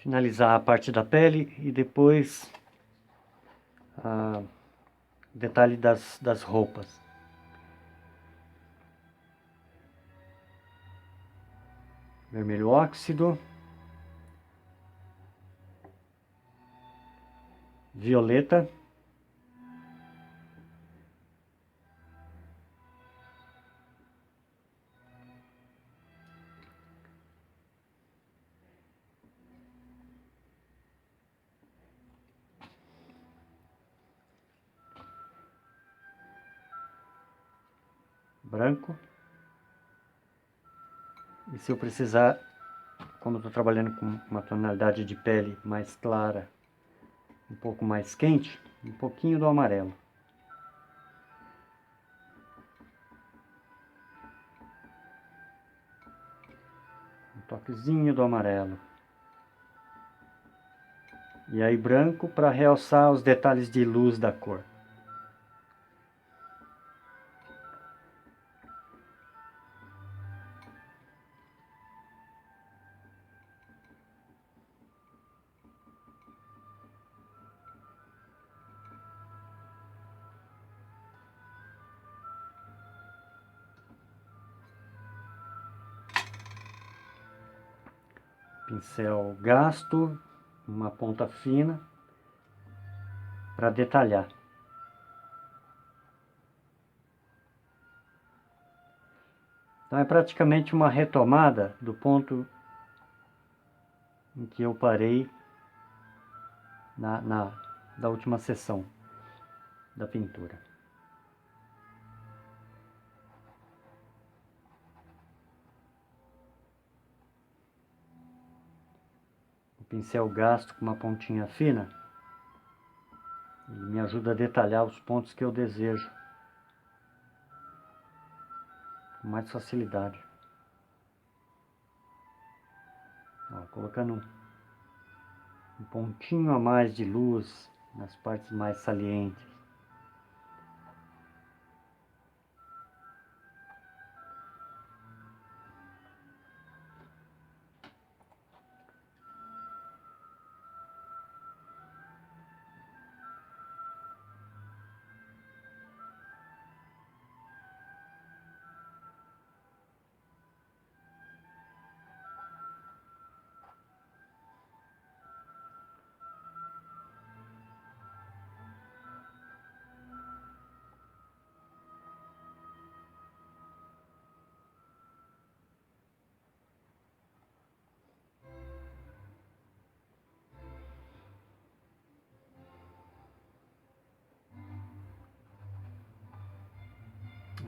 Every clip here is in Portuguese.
finalizar a parte da pele e depois detalhe das roupas. Vermelho óxido, violeta, branco. E se eu precisar, como eu estou trabalhando com uma tonalidade de pele mais clara, um pouco mais quente, um pouquinho do amarelo. Um toquezinho do amarelo. E aí branco para realçar os detalhes de luz da cor. Pincel gasto, uma ponta fina para detalhar. Então é praticamente uma retomada do ponto em que eu parei da última sessão da pintura. O pincel gasto com uma pontinha fina, ele me ajuda a detalhar os pontos que eu desejo com mais facilidade. Ó, colocando um pontinho a mais de luz nas partes mais salientes.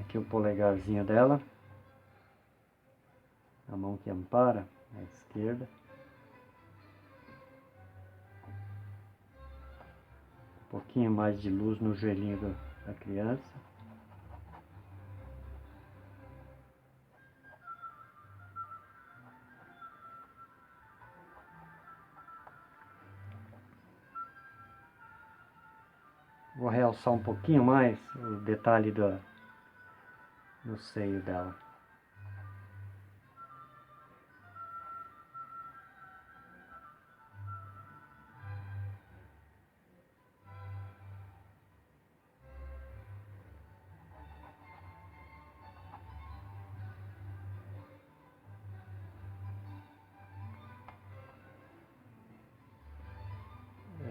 Aqui o polegarzinho dela, a mão que ampara, à esquerda. Um pouquinho mais de luz no joelhinho da criança. Vou realçar um pouquinho mais o detalhe do seio dela.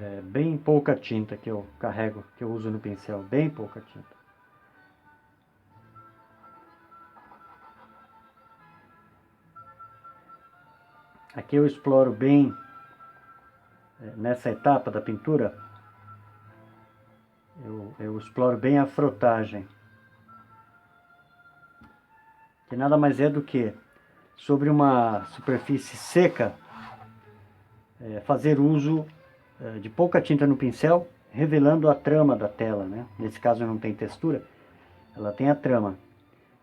É bem pouca tinta que eu carrego, que eu uso no pincel, bem pouca tinta. Aqui eu exploro bem, nessa etapa da pintura, eu exploro bem a frotagem. Que nada mais é do que, sobre uma superfície seca, fazer uso de pouca tinta no pincel, revelando a trama da tela, né? Nesse caso não tem textura, ela tem a trama.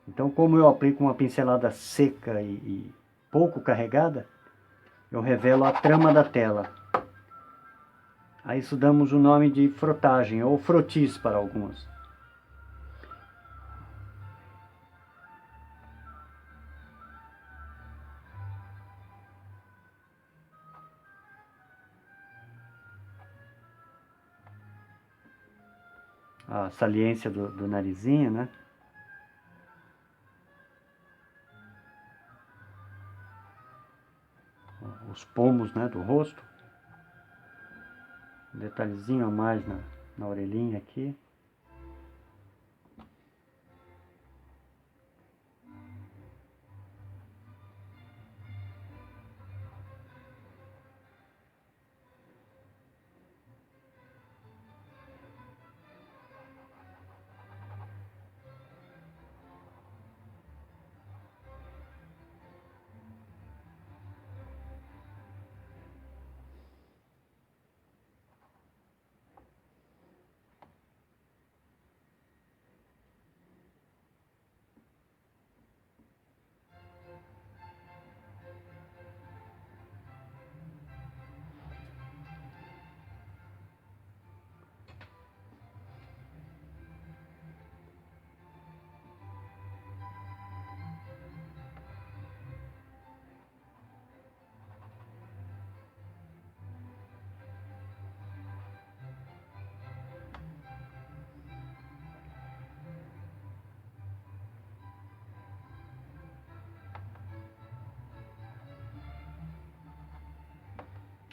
Então, como eu aplico uma pincelada seca e pouco carregada, eu revelo a trama da tela. A isso damos o nome de frotagem, ou frotis para alguns. a saliência do narizinho, né? Os pomos, né, do rosto. Um detalhezinho a mais na orelhinha aqui.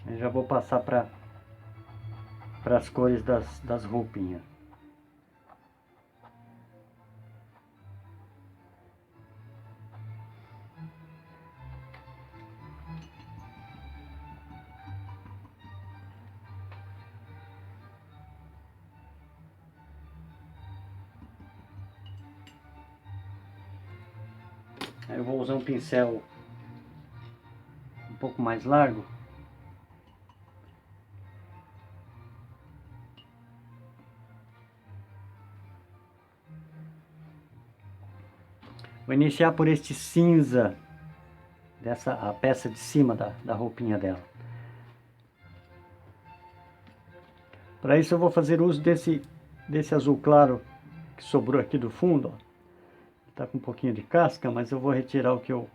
Eu já vou passar para as cores das roupinhas. Aí eu vou usar um pincel um pouco mais largo. Vou iniciar por este cinza, a peça de cima da roupinha dela. Para isso eu vou fazer uso desse azul claro que sobrou aqui do fundo. Está com um pouquinho de casca, mas eu vou retirar o que eu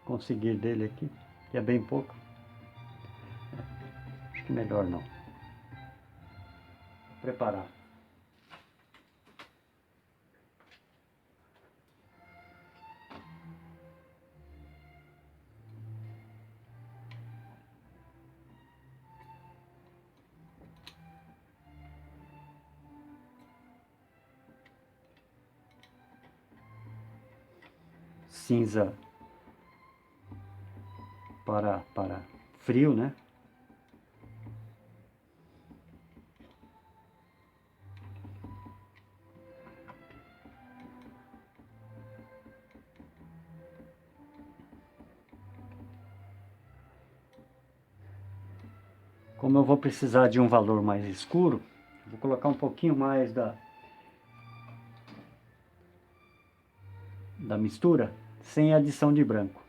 conseguir dele aqui, que é bem pouco. Acho que melhor não. Vou preparar. Cinza para frio, né? Como eu vou precisar de um valor mais escuro, vou colocar um pouquinho mais da mistura, sem adição de branco.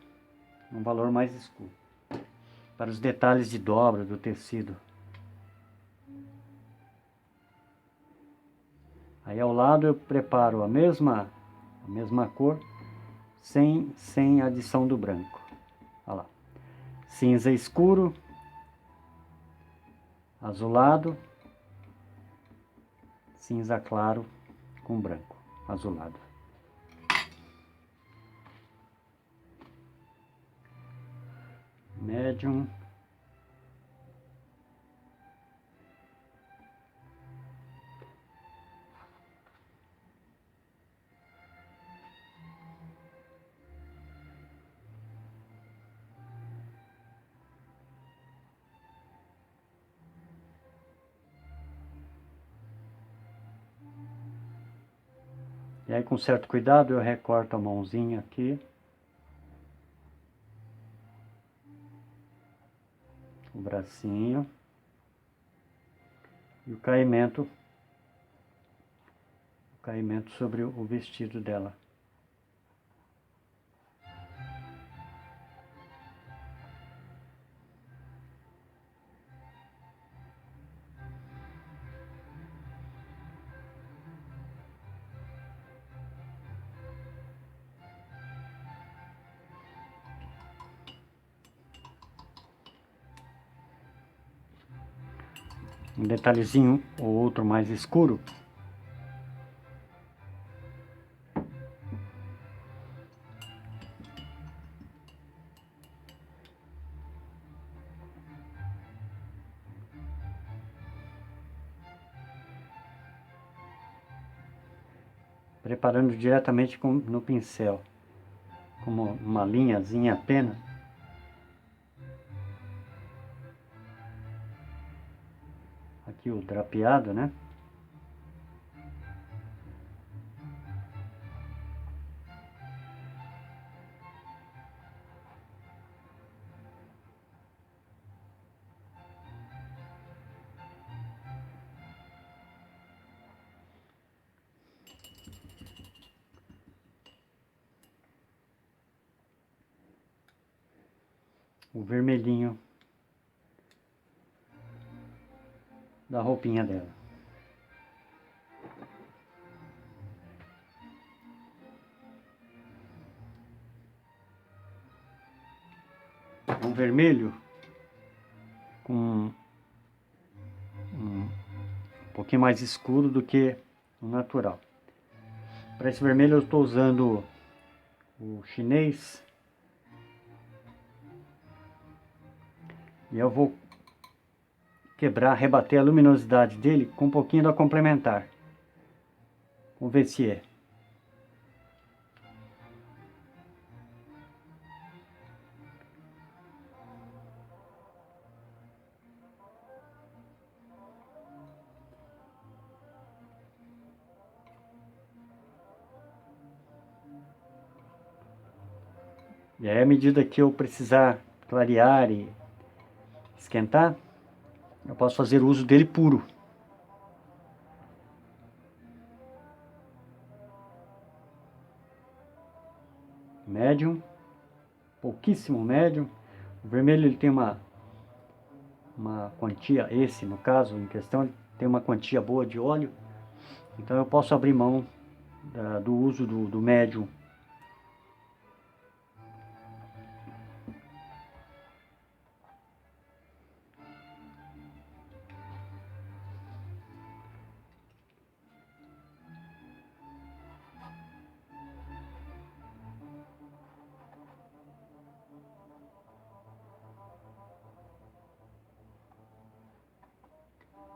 Um valor mais escuro. Para os detalhes de dobra do tecido. Aí ao lado eu preparo a mesma cor, sem adição do branco. Olha lá. Cinza escuro, azulado, cinza claro com branco, azulado. Médium. E aí com certo cuidado eu recorto a mãozinha aqui. O bracinho. E o caimento sobre o vestido dela. Um detalhezinho ou outro mais escuro preparando diretamente no pincel, como uma linhazinha apenas. Aqui o drapeado, né? O vermelhinho da roupinha dela. Um vermelho com um pouquinho mais escuro do que o natural. Para esse vermelho eu estou usando o chinês. E eu vou quebrar, rebater a luminosidade dele com um pouquinho da complementar. Vamos ver se é. E aí, à medida que eu precisar clarear e esquentar, eu posso fazer uso dele puro. Médium, pouquíssimo médium. O vermelho ele tem uma quantia, esse no caso em questão, ele tem uma quantia boa de óleo. Então eu posso abrir mão do uso do médium.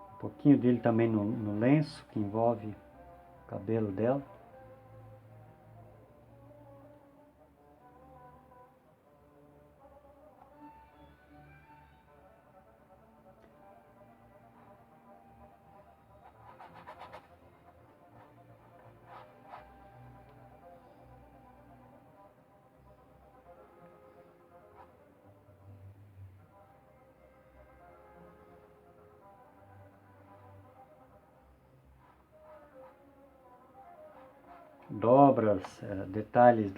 Um pouquinho dele também no lenço, que envolve o cabelo dela. Dobras, detalhes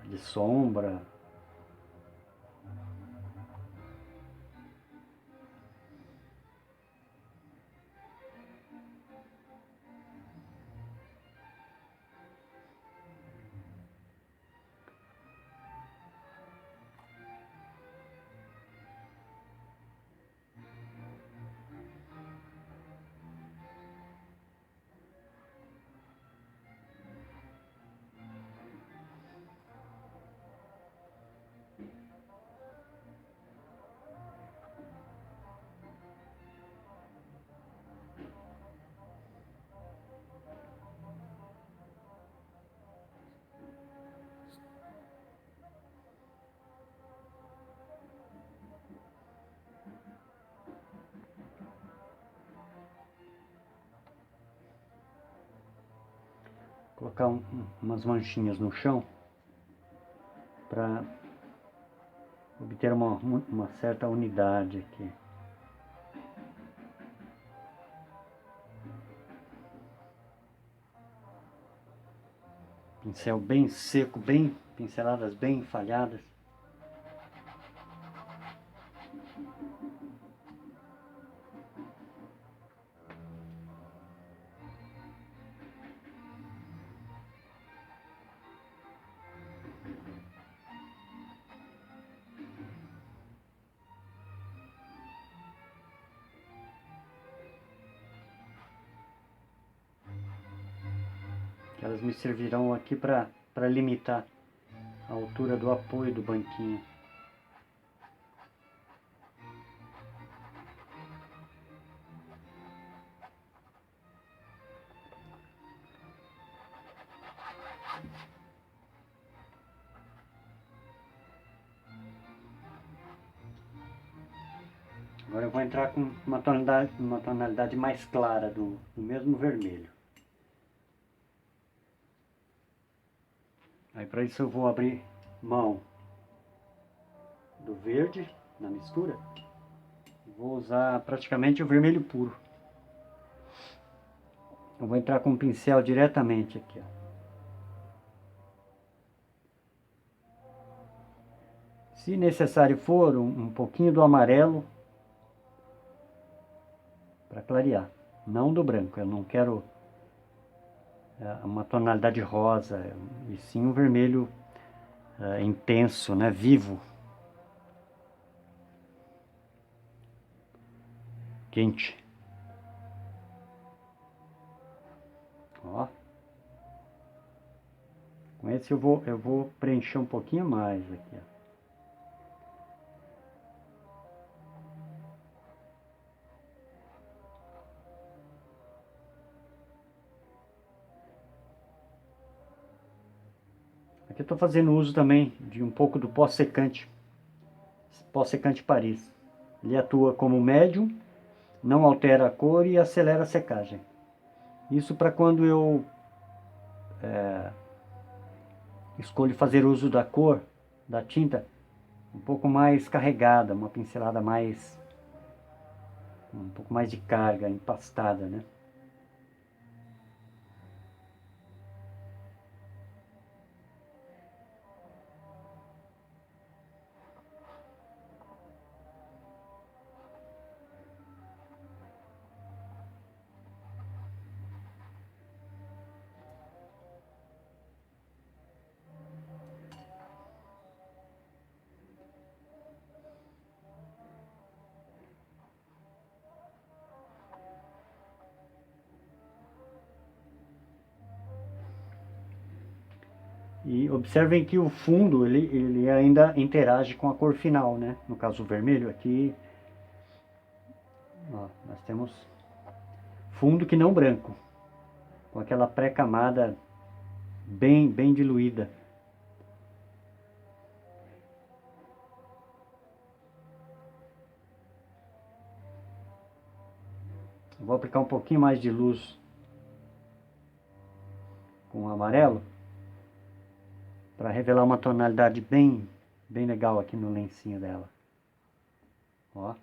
de sombra. Colocar umas manchinhas no chão para obter uma certa unidade aqui. Pincel bem seco, bem pinceladas bem falhadas. Elas me servirão aqui para limitar a altura do apoio do banquinho. Agora eu vou entrar com uma tonalidade mais clara do mesmo vermelho. Aí para isso eu vou abrir mão do verde na mistura. Vou usar praticamente o vermelho puro. Eu vou entrar com o pincel diretamente aqui, ó. Se necessário for, um pouquinho do amarelo para clarear, não do branco. Eu não quero uma tonalidade rosa, e sim um vermelho intenso, né, vivo, quente. Ó. Com esse eu vou preencher um pouquinho mais aqui, ó. Aqui eu estou fazendo uso também de um pouco do pó secante Paris. Ele atua como médium, não altera a cor e acelera a secagem. Isso para quando eu escolho fazer uso da cor, da tinta, um pouco mais carregada, uma pincelada mais, um pouco mais de carga, empastada, né? E observem que o fundo, ele ainda interage com a cor final, né? No caso o vermelho aqui, ó, nós temos fundo que não branco, com aquela pré-camada bem diluída. Vou aplicar um pouquinho mais de luz com o amarelo, para revelar uma tonalidade bem legal aqui no lencinho dela. Ó.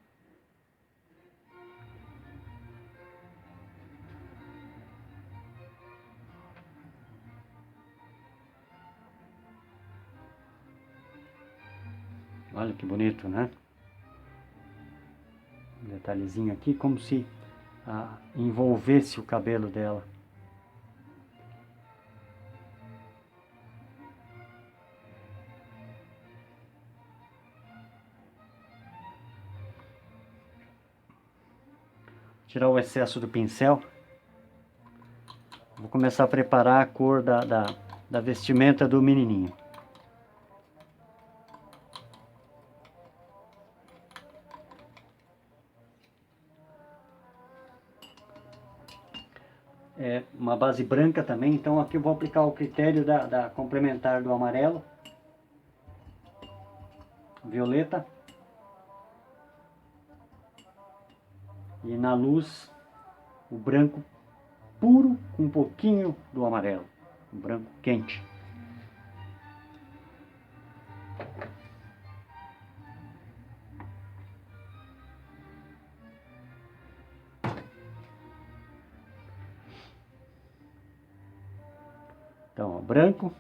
Olha que bonito, né? Um detalhezinho aqui, como se envolvesse o cabelo dela. Tirar o excesso do pincel. Vou começar a preparar a cor da vestimenta do menininho. É uma base branca também, então aqui eu vou aplicar o critério da complementar do amarelo, violeta, e na luz o branco puro com um pouquinho do amarelo, um branco quente. Então, ó, branco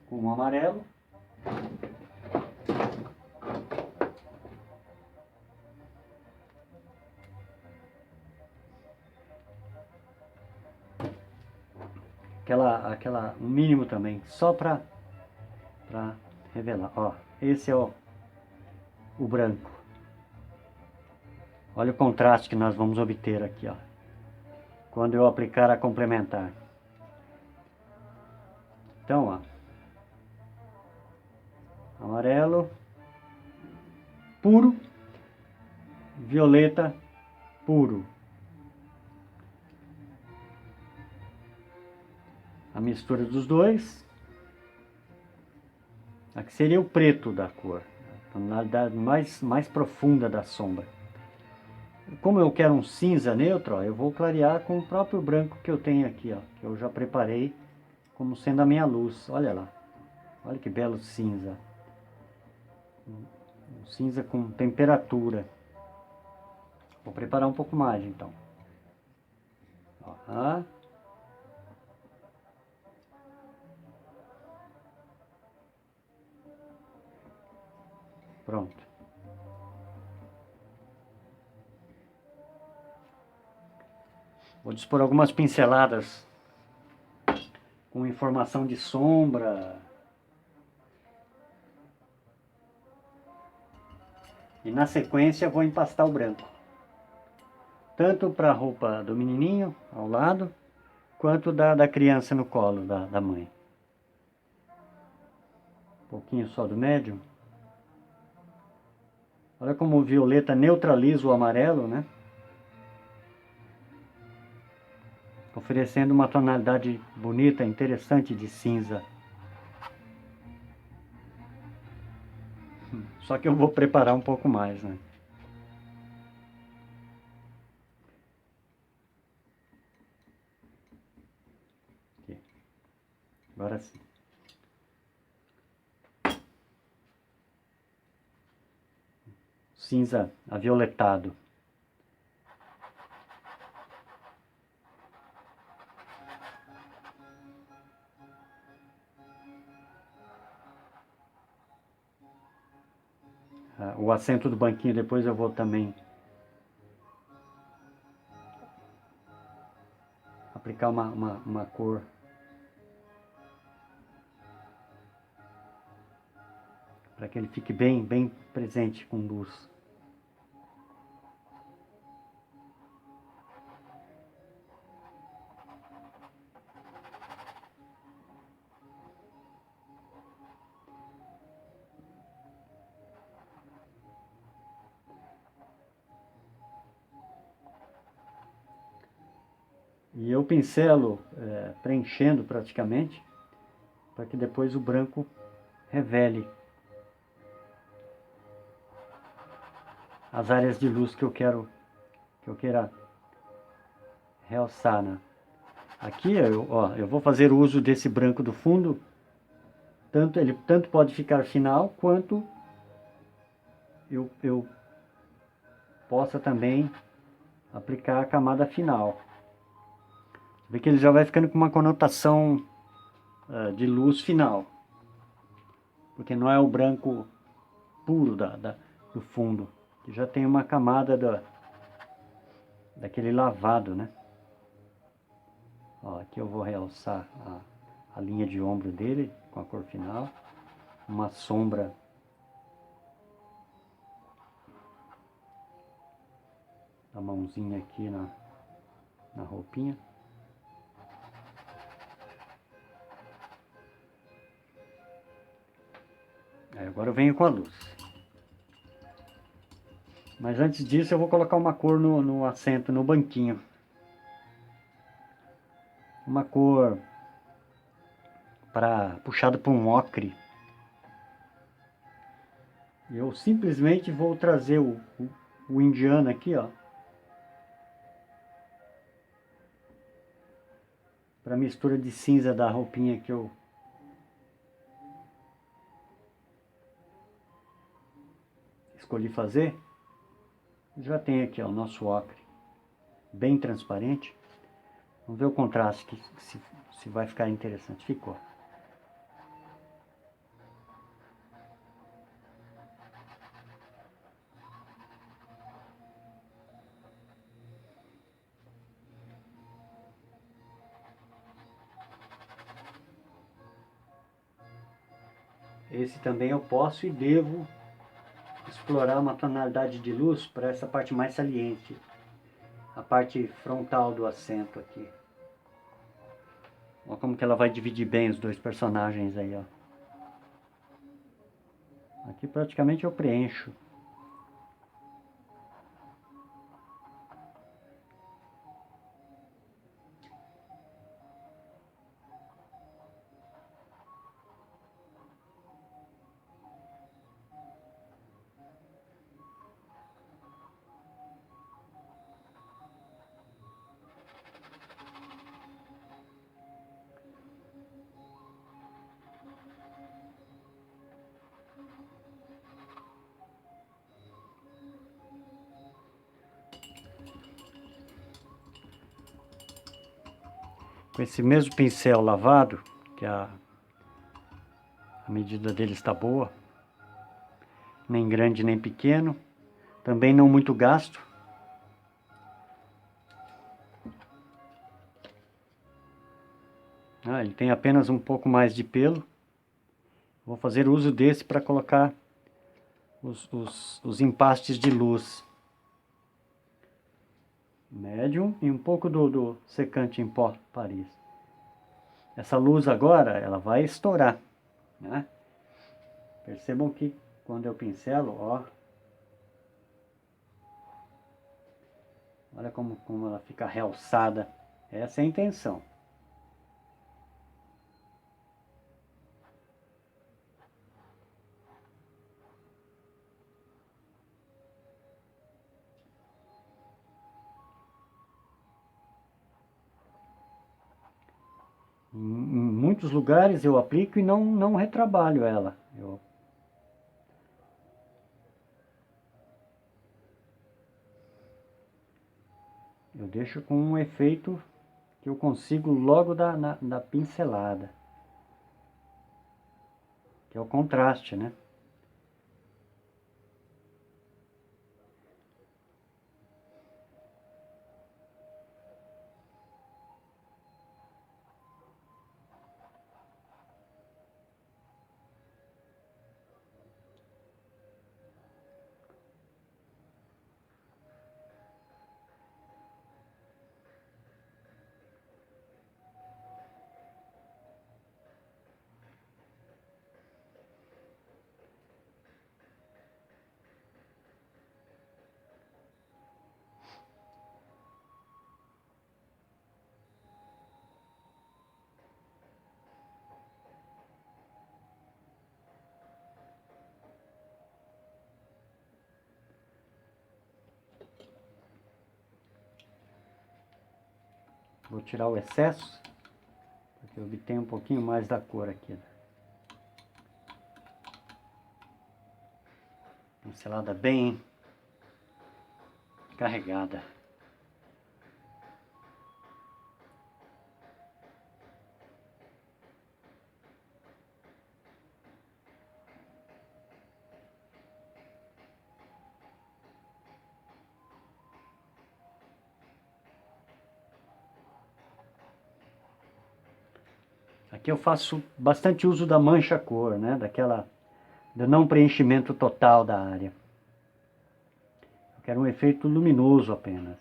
com o amarelo. Um mínimo também, só para revelar. Ó, esse é o branco. Olha o contraste que nós vamos obter aqui, ó, quando eu aplicar a complementar. Então, ó, amarelo puro, violeta puro. A mistura dos dois. Aqui seria o preto da cor. tonalidade mais profunda da sombra. Como eu quero um cinza neutro, ó, eu vou clarear com o próprio branco que eu tenho aqui, ó, que eu já preparei como sendo a minha luz. Olha lá, olha que belo cinza. Um cinza com temperatura. Vou preparar um pouco mais então. Ó, pronto. Vou dispor algumas pinceladas com informação de sombra. E na sequência vou empastar o branco. Tanto para a roupa do menininho ao lado, quanto da criança no colo da mãe. Um pouquinho só do médium. Olha como o violeta neutraliza o amarelo, né? Oferecendo uma tonalidade bonita, interessante de cinza. Só que eu vou preparar um pouco mais, né? Aqui. Agora sim. Cinza avioletado. O assento do banquinho depois eu vou também aplicar uma cor. Para que ele fique bem presente com luz. E eu pincelo preenchendo praticamente, para que depois o branco revele as áreas de luz que eu queira realçar, né? Aqui eu vou fazer uso desse branco do fundo, ele tanto pode ficar final, quanto eu possa também aplicar a camada final. Vê que ele já vai ficando com uma conotação de luz final, porque não é o branco puro do fundo, que já tem uma camada daquele lavado, né? Ó, aqui eu vou realçar a linha de ombro dele com a cor final, uma sombra da mãozinha aqui na roupinha. Aí agora eu venho com a luz. Mas antes disso eu vou colocar uma cor no assento, no banquinho. Uma cor puxada por um ocre. Eu simplesmente vou trazer o indiano aqui, ó, para mistura de cinza da roupinha que eu escolhi fazer. Já tem aqui, ó, o nosso ocre bem transparente. Vamos ver o contraste, se vai ficar interessante. Ficou. Esse também eu posso e devo explorar uma tonalidade de luz para essa parte mais saliente, a parte frontal do assento aqui. Olha como que ela vai dividir bem os dois personagens aí, ó. Aqui praticamente eu preencho. Com esse mesmo pincel lavado, que a medida dele está boa, nem grande nem pequeno, também não muito gasto. Ele tem apenas um pouco mais de pelo. Vou fazer uso desse para colocar os empastes de luz. Médium e um pouco do secante em pó Paris. Essa luz agora, ela vai estourar, né? Percebam que quando eu pincelo, ó, olha como ela fica realçada. Essa é a intenção. Em muitos lugares eu aplico e não retrabalho ela. Eu deixo com um efeito que eu consigo logo da pincelada. Que é o contraste, né? Vou tirar o excesso, porque eu obtenho um pouquinho mais da cor aqui. Pincelada bem carregada. Aqui eu faço bastante uso da mancha cor, né? Do não preenchimento total da área. Eu quero um efeito luminoso apenas.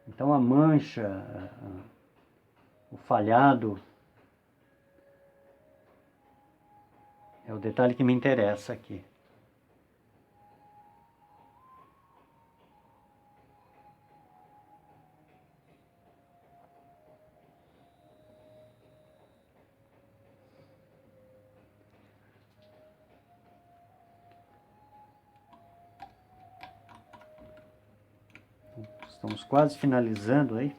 Então a mancha, o falhado, é o detalhe que me interessa aqui. Estamos quase finalizando aí.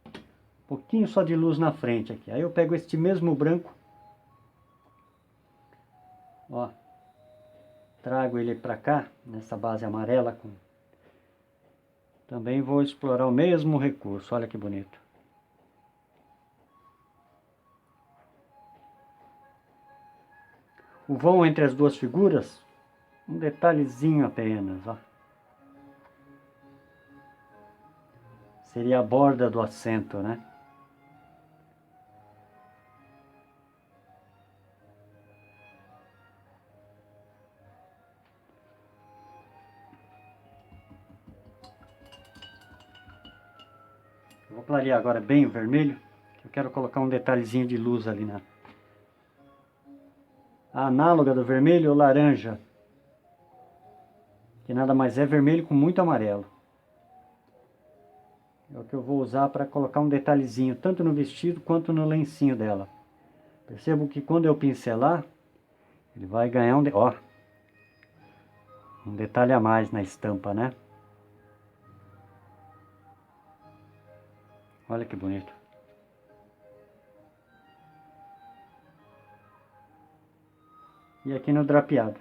Um pouquinho só de luz na frente aqui. Aí eu pego este mesmo branco. Ó. Trago ele para cá, nessa base amarela. Também vou explorar o mesmo recurso. Olha que bonito. O vão entre as duas figuras, um detalhezinho apenas, ó. Seria a borda do assento, né? Eu vou clarear agora bem o vermelho, que eu quero colocar um detalhezinho de luz ali na... A análoga do vermelho é o laranja, que nada mais é vermelho com muito amarelo. É o que eu vou usar para colocar um detalhezinho, tanto no vestido quanto no lencinho dela. Percebo que quando eu pincelar, ele vai ganhar um detalhe a mais na estampa, né? Olha que bonito. E aqui no drapeado.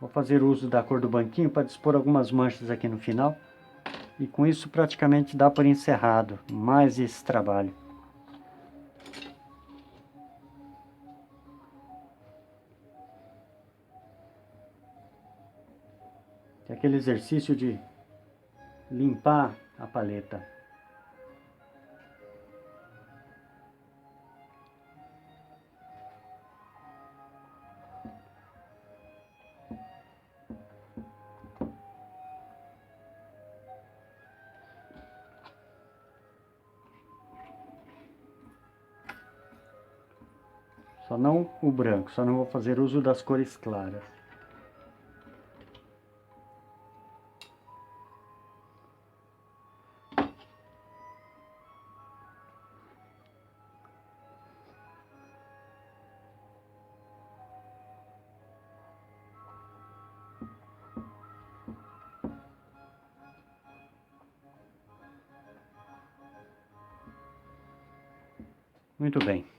Vou fazer uso da cor do banquinho para dispor algumas manchas aqui no final. E com isso praticamente dá por encerrado mais esse trabalho. É aquele exercício de limpar a paleta. Só não o branco, só não vou fazer uso das cores claras. Muito bem.